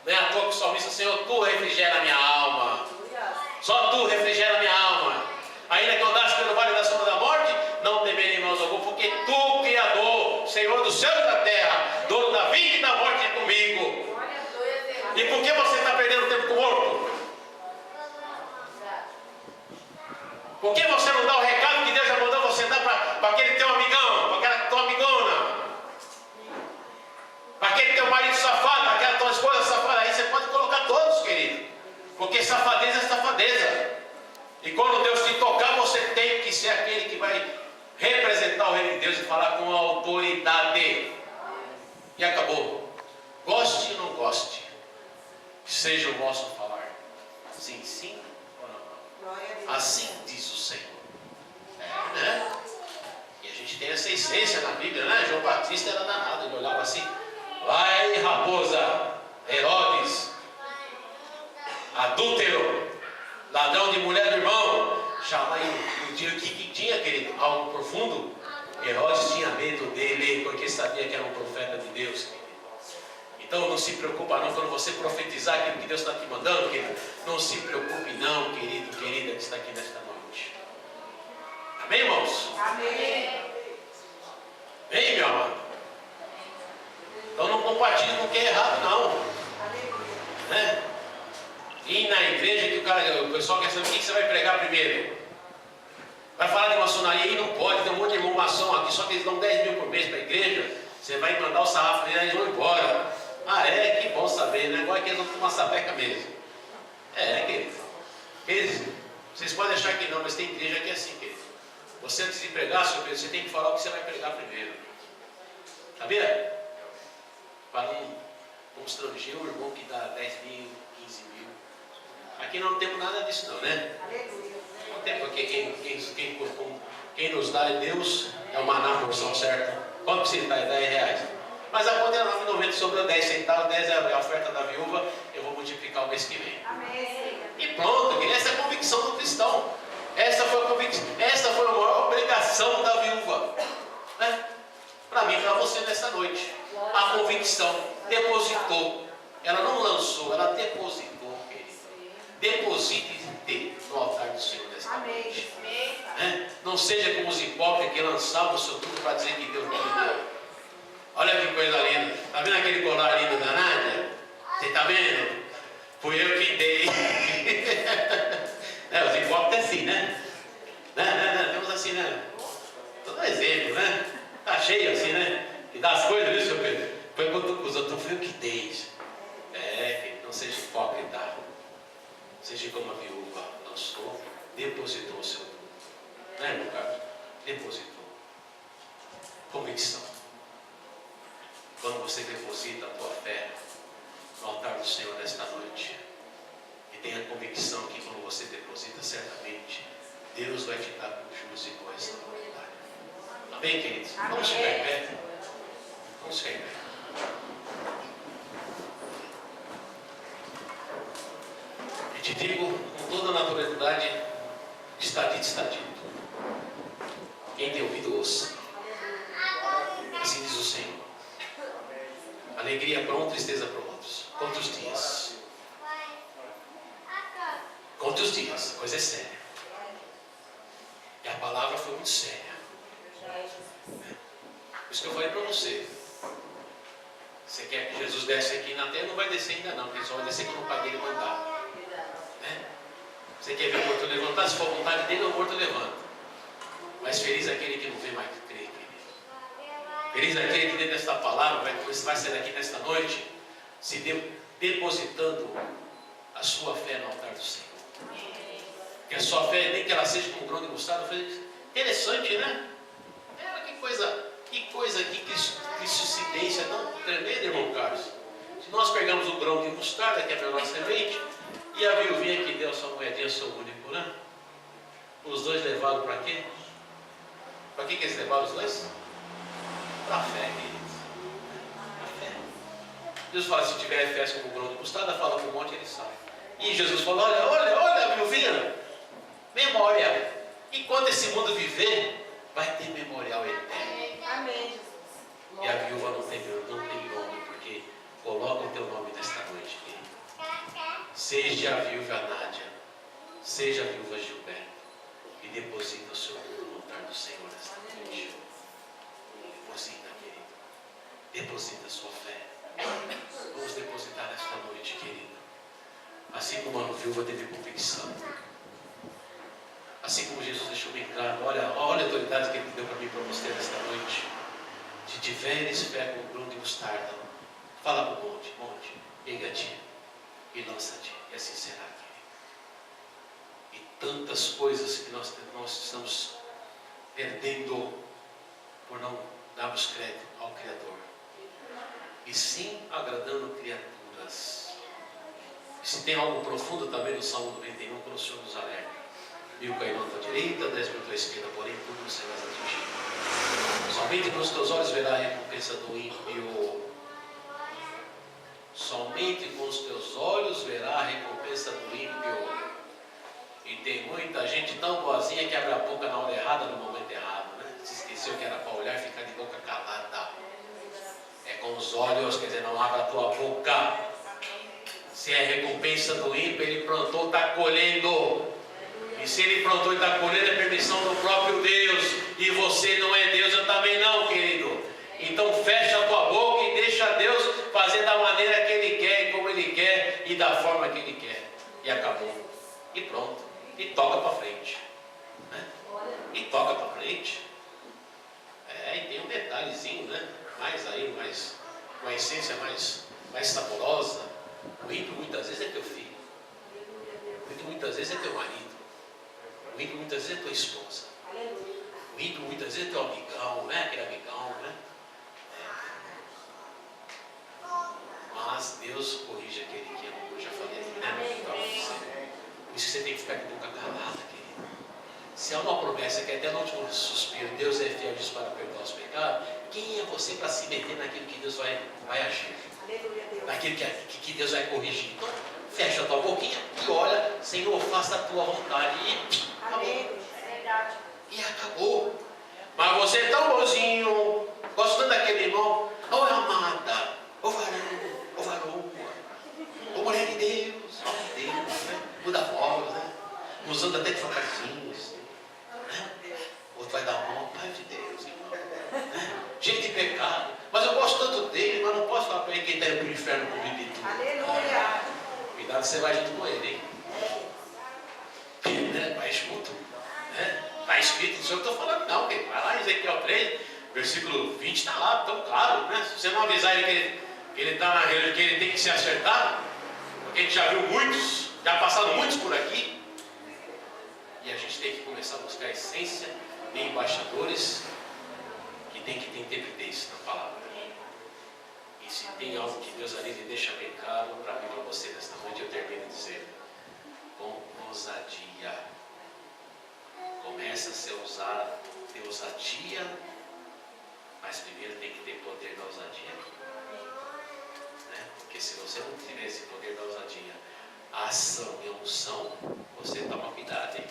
Não é à toa que o salmista, Senhor, tu refrigera a minha alma. Só tu refrigera a minha alma. Ainda que eu andasse pelo vale da sombra da morte, não temerei mal algum, porque tu, Criador, Senhor dos céus e da terra, dono da vida e da morte, é comigo. E por que você está perdendo tempo com o morto? Por que você não dá o recado que Deus já mandou você dar para aquele teu amigão, para aquela tua amigona? Para aquele teu marido safado, para aquela tua esposa safada? Aí você pode colocar todos, querido. Porque safadeza é safadeza. E quando Deus te tocar, você tem que ser aquele que vai representar o reino de Deus e falar com autoridade. E acabou. Goste ou não goste, que seja o vosso falar. Sim, sim ou não? Assim diz o Senhor. Né? E a gente tem essa essência na Bíblia, né? João Batista era danado, ele olhava assim: vai, raposa, Herodes, adúltero, ladrão de mulher do irmão. Chama aí, o dia que tinha, querido, algo profundo. Herodes tinha medo dele, porque sabia que era um profeta de Deus, querido. Então não se preocupa não, quando você profetizar aquilo que Deus está te mandando, querido. Não se preocupe não, querido, querida, que está aqui nesta noite. Amém, irmãos? Amém. Amém, meu amado? Então não compartilhe com quem é errado, não. Né? Ir na igreja que o pessoal quer saber o que você vai pregar primeiro. Vai falar de maçonaria aí? Não pode, tem um monte de irmão maçom aqui, só que eles dão 10 mil por mês para a igreja. Você vai mandar o sarrafo e eles vão embora. Ah, é? Que bom saber, né? Agora que eles vão tomar sapeca mesmo. Querido. Vocês podem achar que não, mas tem igreja que é assim, querido. Você antes de pregar, seu querido, você tem que falar o que você vai pregar primeiro. Sabia? Para não constranger o irmão que dá 10 mil, 15 mil. Aqui não temos nada disso não, né? Não tem, porque quem nos dá é Deus, é o maná a porção certa. Quanto você dá? É 10 reais. Mas a conta é 9,90, sobrou 10 centavos, 10 é a oferta da viúva, eu vou multiplicar o mês que vem. Amém. E pronto, essa é a convicção do cristão. Essa foi a maior pregação da viúva. Né? Para mim e para você nessa noite. A convicção depositou. Ela não lançou, ela depositou, querido. Deposite no altar do Senhor nessa noite. Né? Não seja como os hipócritas que lançavam o seu tudo para dizer que Deus não me deu. Olha que coisa linda. Está vendo aquele colar lindo da Nádia? Você está vendo? Fui eu que dei. Os hipócritas é assim, né? Não, temos assim, né? Todo exemplo, né? Está cheio assim, né? E dá as coisas, viu, seu Pedro? Foi quando os outros, fui eu que dei. Que não seja hipócrita. Seja como a viúva lançou, depositou o seu tudo. Né, meu Carlos? Depositou. Convicção. Quando você deposita a tua fé no altar do Senhor nesta noite, e tenha convicção que quando você deposita, certamente Deus vai te dar com juros e com restauradade. Amém, queridos? Vamos ficar em pé. Vamos ficar em pé. E te digo com toda a naturalidade, está dito, está dito. Quem tem ouvido, ouça. Assim diz o Senhor. Alegria para um, tristeza para outros. Quantos dias? Quantos dias? A coisa é séria. E a palavra foi muito séria. Por isso que eu falei para você. Você quer que Jesus desce aqui na terra? Não vai descer ainda não, porque só vai descer quando o Pai dele mandar. Você quer ver o morto levantar? Se for a vontade dele, o morto levanta. Mas feliz é aquele que não vê mais que crê, querido. Feliz é aquele que dentro desta palavra vai sair daqui nesta noite, se depositando a sua fé no altar do Senhor. Que a sua fé, nem que ela seja como um grão de mostarda, foi interessante, né? Que coisa, que coincidência tão tremenda, irmão Carlos. Se nós pegamos o grão de mostarda, que é a menor semente, e a viuvinha que deu a sua moedinha, seu único, né? Os dois levaram para quê? Para que eles levaram os dois? Para a fé, queridos. A fé. Deus fala, se tiver fé como um grão de mostarda, fala com um monte, ele sai. E Jesus falou, olha, viuvinha, memória. Enquanto esse mundo viver, vai ter memorial eterno. Amém, Jesus. E a viúva não tem nome, porque coloca o teu nome nesta noite, querido. seja a viúva Nádia, seja a viúva Gilberto, e deposita o seu mundo no altar do Senhor nesta noite. Deposita, querido. Deposita a sua fé. Vamos depositar esta noite, querido. Assim como a viúva teve convicção. Assim como Jesus deixou bem claro. Olha a autoridade que Ele deu para mim e para você nesta noite. Se tiveres fé como grão de mostarda, fala para o monte, monte, erga-te e lança-te. E assim será, querido. E tantas coisas que nós estamos perdendo por não darmos crédito ao Criador. E sim agradando criaturas. E se tem algo profundo também no Salmo 91, quando o Senhor nos alerta. 1000 cairão à tua direita, 10.000 à tua esquerda, porém tudo não serás atingido. Somente com os teus olhos verá a recompensa do ímpio. Somente com os teus olhos verá a recompensa do ímpio. E tem muita gente tão boazinha que abre a boca na hora errada, no momento errado, né? Se esqueceu que era para olhar e ficar de boca calada. É com os olhos, quer dizer, não abra a tua boca. Se é recompensa do ímpio, ele plantou, está colhendo. E se ele plantou e está colhendo, é permissão do próprio Deus. E você não é Deus, eu também não, querido. Então fecha a tua boca e deixa Deus fazer da maneira que Ele quer, como Ele quer e da forma que Ele quer. E acabou. E pronto. E toca para frente. Né? E toca para frente. E tem um detalhezinho, né? Mais uma essência mais saborosa. O ímpio muitas vezes é teu filho. O ímpio muitas vezes é teu marido. O ímpio muitas vezes é tua esposa. O ímpio muitas vezes é teu amigão, né? Aquele amigão, né? Mas Deus corrige aquele que ama, eu já falei aqui, né? Por isso que você tem que ficar de boca calada, querido. Se há uma promessa que até no último suspiro Deus é fiel disso para perdoar os pecados, quem é você para se meter naquilo que Deus vai agir? Naquilo que Deus vai corrigir? Então, fecha a tua boquinha e olha, Senhor, faça a tua vontade. E acabou. E acabou. Mas você é tão bonzinho, gostando daquele irmão, ô amada, ô varão, ô mulher de Deus, né? Muda a voz, né? Usando até devagarzinhos. Né? Outro vai dar a mão, Pai de Deus, irmão. Né? Gente de pecado. Mas eu gosto tanto dele, mas não posso falar para ele que ele está indo para o inferno comigo e tudo. Aleluia. Cuidado, você vai junto com ele, hein? Né? Vai escuta. Está escrito, isso eu estou falando não, vai lá em Ezequiel 3, versículo 20 está lá, tão claro, né? Se você não avisar ele que ele está na reunião, que ele tem que se acertar, porque a gente já viu muitos, já passaram muitos por aqui, e a gente tem que começar a buscar a essência de embaixadores que tem que ter integridade na palavra. E se tem algo que Deus ali lhe deixa bem claro para mim, para você nesta noite, eu termino dizendo, com ousadia. Começa a ser usado, ter ousadia, mas primeiro tem que ter poder da ousadia. Né? Porque se você não tiver esse poder da ousadia, a ação e a unção, você toma cuidado, hein?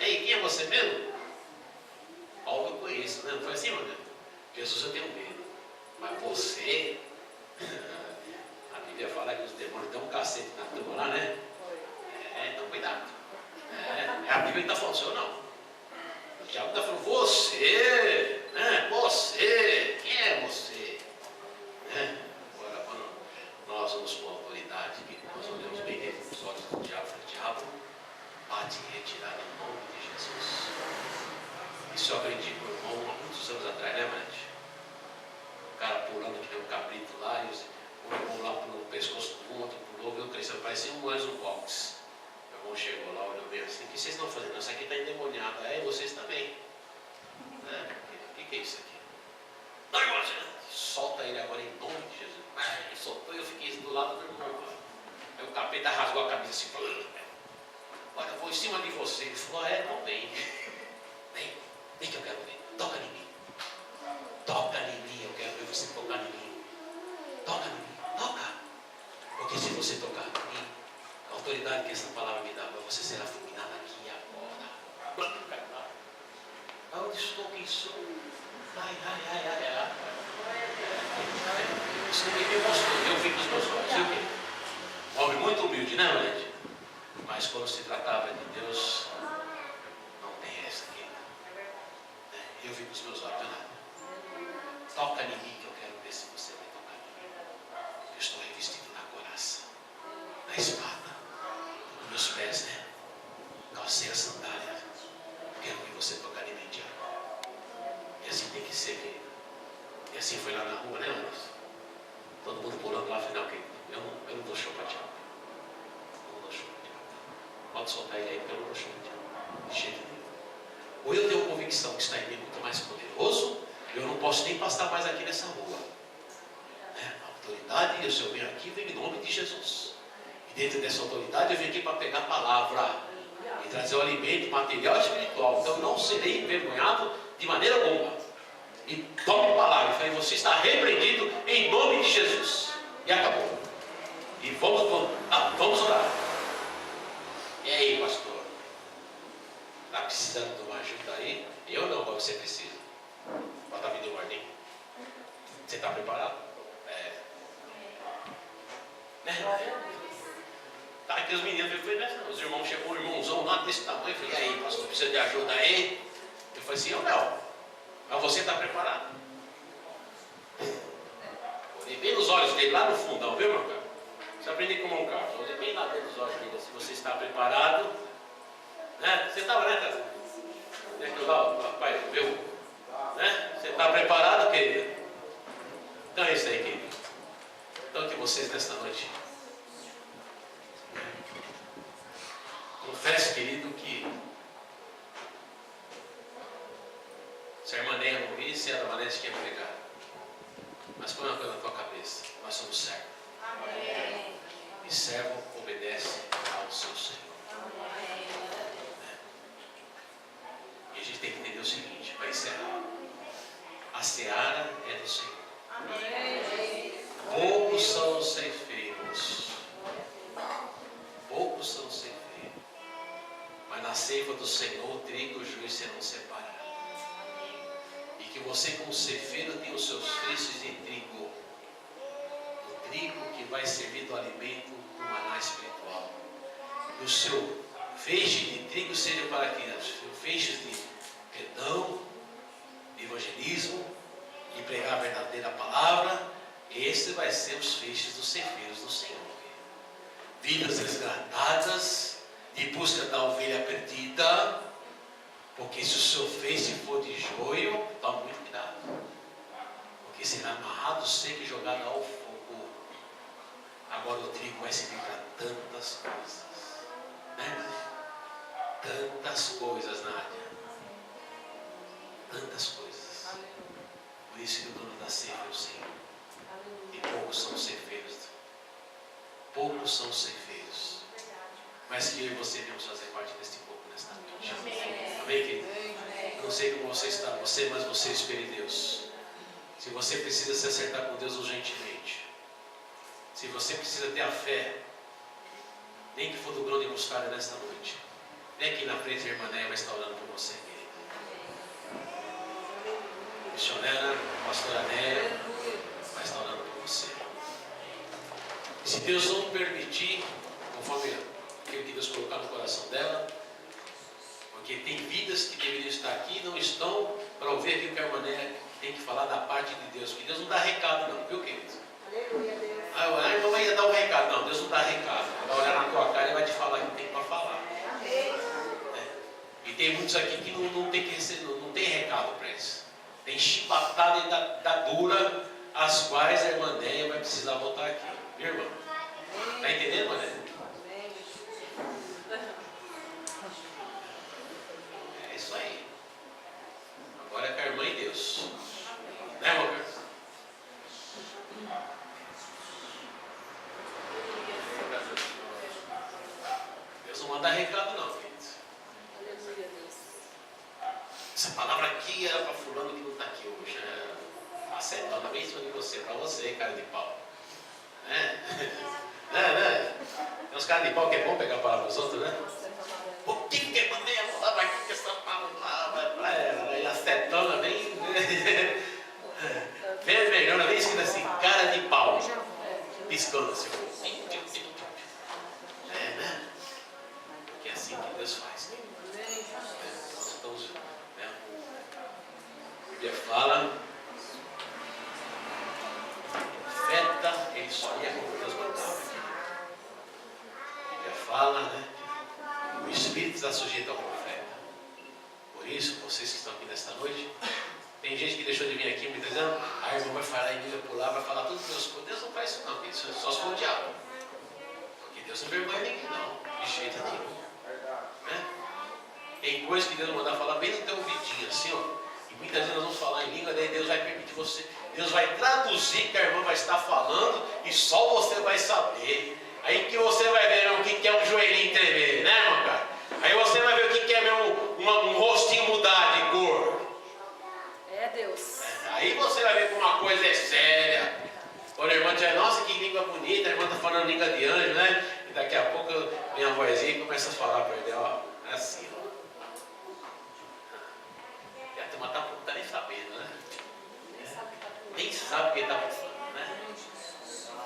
Ei, quem é você mesmo? Paulo eu conheço, né? Não foi assim, mano? Jesus eu tenho medo. Mas você, a Bíblia fala que os demônios dão um cacete na turma lá, né? Então cuidado. A Bíblia está falando, senhor não. O diabo está falando, você, né? Você, quem é você? Né? Agora, quando nós vamos com autoridade, que nós olhamos bem dentro dos olhos do diabo, bate em retirada em nome de Jesus. Isso eu aprendi com o irmão há muitos anos atrás, né, Manete? O cara pulando que tem um cabrito lá, e o irmão lá pulou o pescoço do outro, pulou, viu crescendo, parecia um anjo box. O irmão chegou lá, olhou bem assim, o que vocês estão fazendo? Isso aqui está endemoniado. Vocês também. O que é isso aqui? Não, irmão, solta ele agora em nome de Jesus. Ele soltou e eu fiquei do lado do irmão. Aí o capeta rasgou a camisa assim, falando, olha, eu vou em cima de você. Ele falou, não, vem. Vem que eu quero ver. Toca em mim. Toca em mim, eu quero ver você tocar em mim. Toca em mim, toca. Porque se você tocar em mim, a autoridade que essa palavra me dá, você será fulminado aqui e agora. Aonde estou, quem sou? Isso ninguém me mostrou. Eu vi com os meus olhos. Um homem muito humilde. humilde, né, Valente? Mas quando se tratava de Deus, não tem essa aqui. Eu vi com os meus olhos, nada. Toca em mim que eu quero ver se você vai tocar em mim. Eu estou revestido na couraça, na espada, nos meus pés, né? Calcei a sandália. Quero ver você tocar em mim, diabo. E assim tem que ser, querido. E assim foi lá na rua, né, Anderson? Todo mundo pulando lá, afinal, querido. Eu não dou show para diabo. Eu não dou show para diabo. Pode soltar ele aí, porque eu não dou show para diabo. De jeito nenhum. Ou eu tenho convicção que está em mim muito mais poderoso, eu não posso nem passar mais aqui nessa rua. A autoridade, eu, se eu venho aqui, vem em nome de Jesus. E dentro dessa autoridade, eu venho aqui para pegar a palavra e trazer o alimento material e espiritual. Então, não serei envergonhado de maneira alguma. E tome a palavra. Eu falei, você está repreendido em nome de Jesus. E acabou. E vamos orar. E aí, pastor? Está precisando de uma ajuda aí? Eu não, mas você precisa. Bota a vida em ordem. Você está preparado? Tá aqui os meninos, eu falei, os irmãos chegou um irmãozão lá desse tamanho. Eu falei, e aí, pastor, precisa de ajuda aí? Eu falei assim, eu não. Mas você está preparado? Olhei bem nos olhos dele, lá no fundão, viu, meu cara? Você aprende com o irmão Carlos. Olhei bem lá dentro dos olhos dele, se você está preparado. Né? Você estava, né, cara? Rapaz, viu? Né? Você está preparado, querido? Então é isso aí, querido. Então que vocês nesta noite confesse, querido, que se a irmã Neia não visse, era a maneira de quem pregar. Mas põe uma coisa na tua cabeça: nós somos servos. Amém. E servo obedece ao seu Senhor. Amém. E a gente tem que entender o seguinte, para encerrar: a seara é do Senhor. Amém. Poucos são os ceifeiros. Poucos são os ceifeiros. Mas na ceifa do Senhor, o trigo e o juiz serão separados. E que você, como ceifeiro, tenha os seus feixes de trigo. O trigo que vai servir do alimento do maná espiritual. E o seu feixe de trigo seja para quem? Os seus feixes de perdão, de evangelismo, de pregar a verdadeira palavra. Esse vai ser os feixes dos ceifeiros do Senhor. Vidas resgatadas, de busca da ovelha perdida. Porque se o seu feixe for de joio, tome muito cuidado. Porque será amarrado, seco e jogado ao fogo. Agora o trigo vai servir para tantas coisas. Né? Tantas coisas, Nádia. Tantas coisas. Por isso que o dono da ceifa é o Senhor. E poucos são os ceifeiros. Poucos são os ceifeiros. Mas que eu e você devemos fazer parte deste pouco nesta noite. Amém, querido? Eu não sei como você está, mas você espere Deus. Se você precisa se acertar com Deus urgentemente, se você precisa ter a fé, nem que for do grão de mostarda nesta noite, vem aqui na frente, a irmã Néia vai estar orando por você, querido. Missionária, pastora Néia, vai estar orando por você. E se Deus não permitir, conforme aquilo que Deus colocar no coração dela, porque tem vidas que deveriam estar aqui e não estão para ouvir aquilo que a irmã Néia tem que falar da parte de Deus. Porque Deus não dá recado não, viu, querido? Aleluia, Deus. A irmã ia dar um recado. Não, Deus não dá recado. Vai olhar na tua cara e vai te falar o que tem para falar. E tem muitos aqui que não tem que receber, não tem recado para eles. Tem chibatada e da dura, as quais a irmã Néia vai precisar voltar aqui. Viu, irmã? Está entendendo, irmã Néia? É isso aí. Agora é com a irmã e Deus. Né, irmão Carlos? Deus não manda recado não, queridos. Essa palavra aqui era para fulano que não está aqui hoje. Acertando bem em cima de você, para você, cara de pau. Né? Tem uns caras de pau que é bom pegar a palavra dos outros, né? O que é mandei a palavra aqui que essa palavra para ela? E acertando bem. Vermelhona, bem escrito assim, cara de pau. Piscando assim. está sujeito ao profeta. Por isso, vocês que estão aqui nesta noite, tem gente que deixou de vir aqui muitas vezes, a irmã vai falar em língua por lá, vai falar tudo Deus. Deus não faz isso não, isso só se for o diabo. Porque Deus não envergonha ninguém não, de jeito nenhum. Né? Tem coisa que Deus manda falar bem no teu ouvidinho, assim, ó. E muitas vezes nós vamos falar em língua, daí Deus vai permitir você, Deus vai traduzir que a irmã vai estar falando e só você vai saber. Aí que você vai ver o que é um joelhinho tremer, né, irmão, cara? Aí você vai ver o que é mesmo um rostinho mudar de cor. É Deus. Aí você vai ver que uma coisa é séria. Quando a irmã diz, nossa, que língua bonita, a irmã está falando língua de anjo, né? E daqui a pouco minha vozinha começa a falar para ele, ó, é assim, ó. E a turma tá nem sabendo, né? Nem sabe o que ele está pensando, né?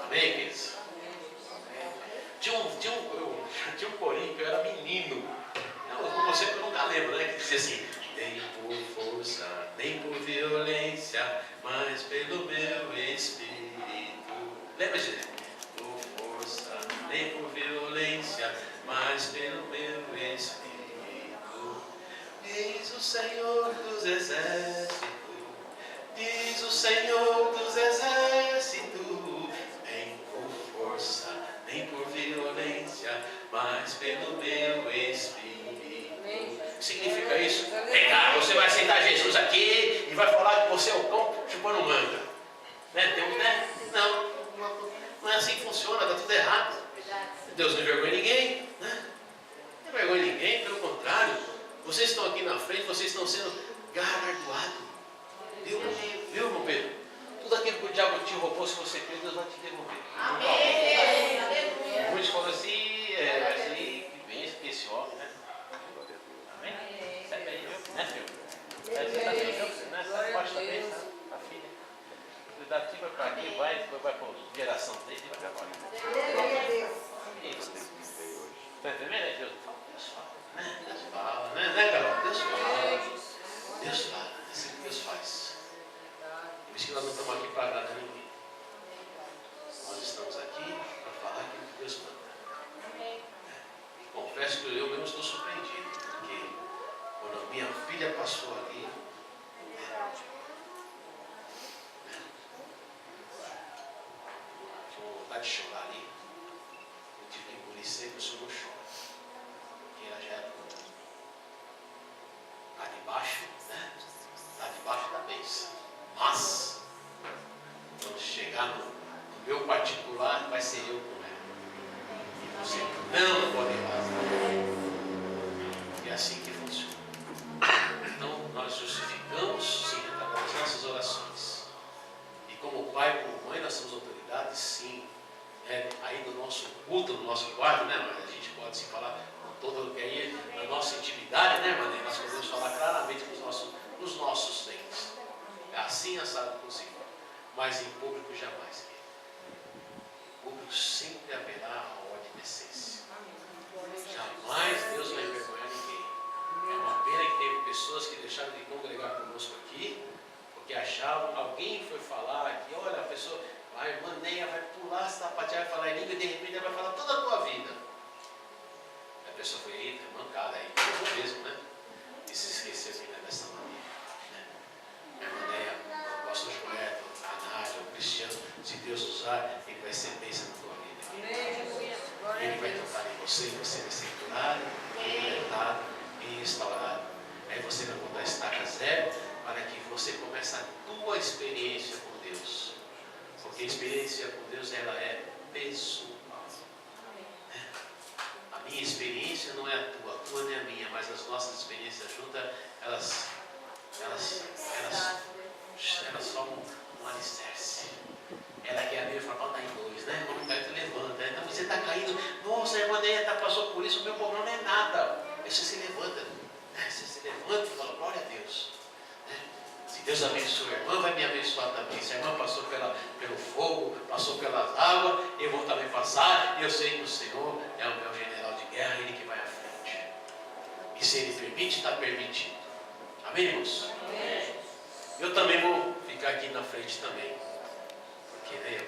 Amém, queridos? Tinha um corinho que eu era menino. Você que eu nunca lembro, né? Que dizia assim, nem por força, nem por violência, mas pelo meu espírito. Lembra, gente? Por força, nem por violência, mas pelo meu espírito. Diz o Senhor dos exércitos, diz o Senhor dos exércitos, nem por força, nem por violência, mas pelo meu espírito. O que significa isso? Vem cá, você vai aceitar Jesus aqui e vai falar que você é o cão chupando manga. Né? Não é assim que funciona, está tudo errado. Deus não envergonha ninguém, né? Não envergonha ninguém, pelo contrário. Vocês estão aqui na frente, vocês estão sendo galardoados. Viu, irmão Pedro? Tudo aquilo que o diabo te roubou, se você crê, Deus vai te devolver. Amém. Muitos falam assim, vai ser que vem esse homem, né? Amém? Segue aí, viu? Né, filho? Segue aí, viu? Né? Sai debaixo da mesa, a filha. Cuidado, tipo vai para aqui, vai, depois vai para a geração dele e vai para fora. Isso. Está entendendo? Deus fala. Deus fala, né, galera? Deus fala. Deus fala. É assim que Deus faz. Por isso que nós não estamos aqui para agradar ninguém. Nós estamos aqui para falar aquilo que Deus manda. Confesso que eu mesmo estou surpreendido, porque quando a minha filha passou ali, tinha vontade de chorar ali, eu tive que engolir sempre, o senhor não chora, porque ela já está debaixo, né? Está debaixo da bênção. Mas, quando chegar no meu particular, vai ser eu com ela. E você não pode ir lá. É assim que funciona. Então, nós justificamos, sim, através das nossas orações. E como pai, como mãe, nós somos autoridades, sim. Aí no nosso culto, no nosso quarto, né, mas a gente pode se falar com todo aí, na nossa intimidade, né, mas nós podemos falar claramente com os nossos dentes. É assim assado possível. Mas em público jamais. Em público sempre haverá a ordem de decência. Jamais Deus vai envergonhar ninguém. É uma pena que teve pessoas que deixaram de congregar conosco aqui, porque achavam, alguém foi falar aqui, olha, a pessoa, a irmã Neia vai pular, sapatear, vai falar em língua, e de repente ela vai falar toda a tua vida. A pessoa foi, eita, mancada aí, mesmo, né? E se esqueceu que não é dessa maneira. Né? A irmã Neia, o pastor Gilberto, a Nádia, o Cristiano, se Deus usar, ele vai ser bênção na tua vida. Ele vai tocar em você vai ser curado, libertado e restaurado. Aí você vai botar estaca zero para que você comece a tua experiência com Deus. Porque a experiência com Deus, ela é pessoal. A minha experiência não é a tua nem a minha, mas as nossas experiências juntas, elas formam um alicerce. Ela quer a Bíblia fala, está em dois, né? Quando cai, tu levanta. Né? Então você está caindo, nossa, a irmã Neia passou por isso, o meu problema não é nada. Aí você se levanta, né? Você se levanta e fala, glória a Deus. Né? Se Deus abençoa a irmã, vai me abençoar também. Se a irmã passou pelo fogo, passou pelas águas, eu vou também passar. E eu sei que o Senhor é o meu general de guerra, ele que vai à frente. E se ele permite, está permitido. Amém, irmãos? Amém. Eu também vou ficar aqui na frente também. Porque, né,